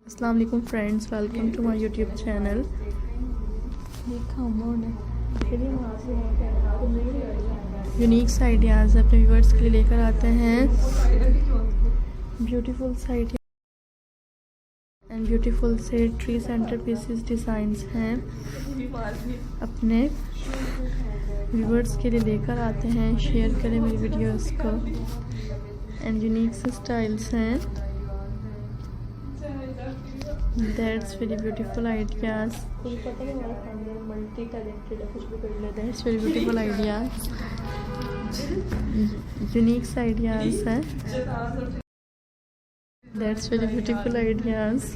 अस्सलाम वालेकुम friends, welcome to my YouTube channel. Unique ideas अपने व्यूअर्स के लिए लेकर आते हैं। ब्यूटीफुल आइडिया एंड ब्यूटीफुल से ट्री सेंटर पीसेस डिज़ाइंस हैं, अपने व्यूअर्स के लिए लेकर आते हैं। शेयर करें मेरी वीडियोस को। एंड यूनिक स्टाइल्स हैं, that's very beautiful ideas. That's very beautiful ideas. Unique ideas हैं, that's very beautiful ideas.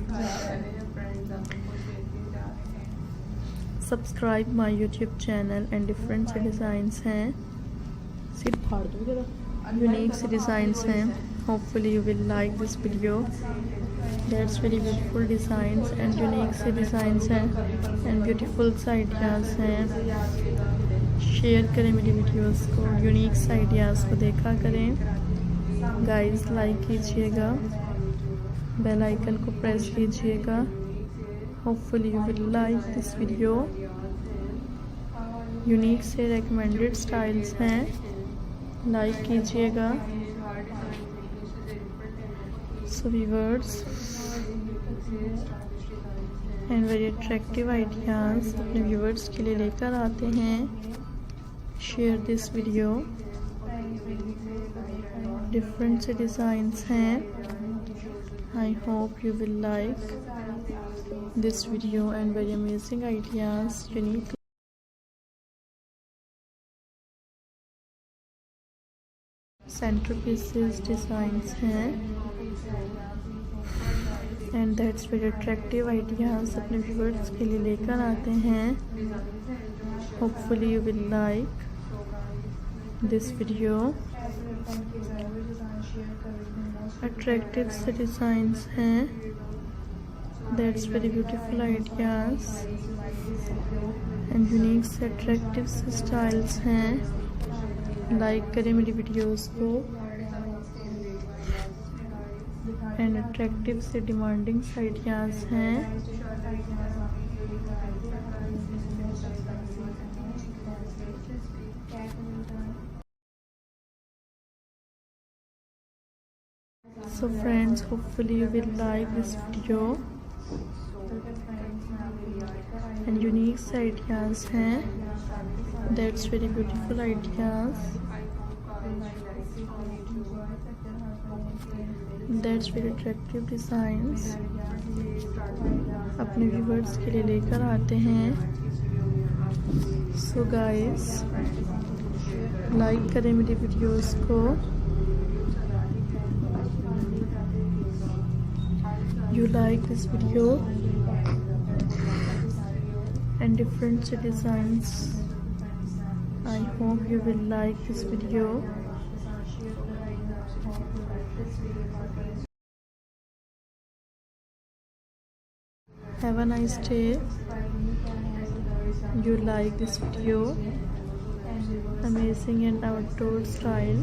Subscribe my YouTube channel and different designs हैं, सिर्फ फाड़ दो जरा। Unique designs हैं, hopefully you will like this video. That's very beautiful designs and unique designs हैं and beautiful ideas हैं। Share करें मेरी वीडियोस को, यूनिक आइडियाज़ को देखा करें। गाइस लाइक कीजिएगा, बेल आइकन को प्रेस कीजिएगा। Hopefully you will like this video. Unique से रेकमेंडेड स्टाइल्स हैं, लाइक कीजिएगा। So viewers and very attractive ideas अपने व्यूअर्स के लिए लेकर आते हैं। Share this video. डिफरेंट से डिज़ाइंस हैं। I hope you will like this video and very amazing ideas. Unique centre pieces designs हैं and that's very attractive ideas अपने व्यूअर्स के लिए लेकर आते हैं। Hopefully you will like this video. Attractive से डिज़ाइंस हैं, that's very beautiful ideas and unique से अट्रैक्टिव से स्टाइल्स हैं। लाइक करें मेरी वीडियोस को एंड अट्रैक्टिव से डिमांडिंग आइडियाज़ हैं। So friends, hopefully you will like this video and unique ideas हैं, that's very beautiful ideas, that's very attractive designs अपने व्यूवर्स के लिए लेकर आते हैं। So guys, लाइक करें मेरी वीडियोस को। You like this video and different designs. I hope you will like this video. Have a nice day. You like this video, amazing and outdoor style.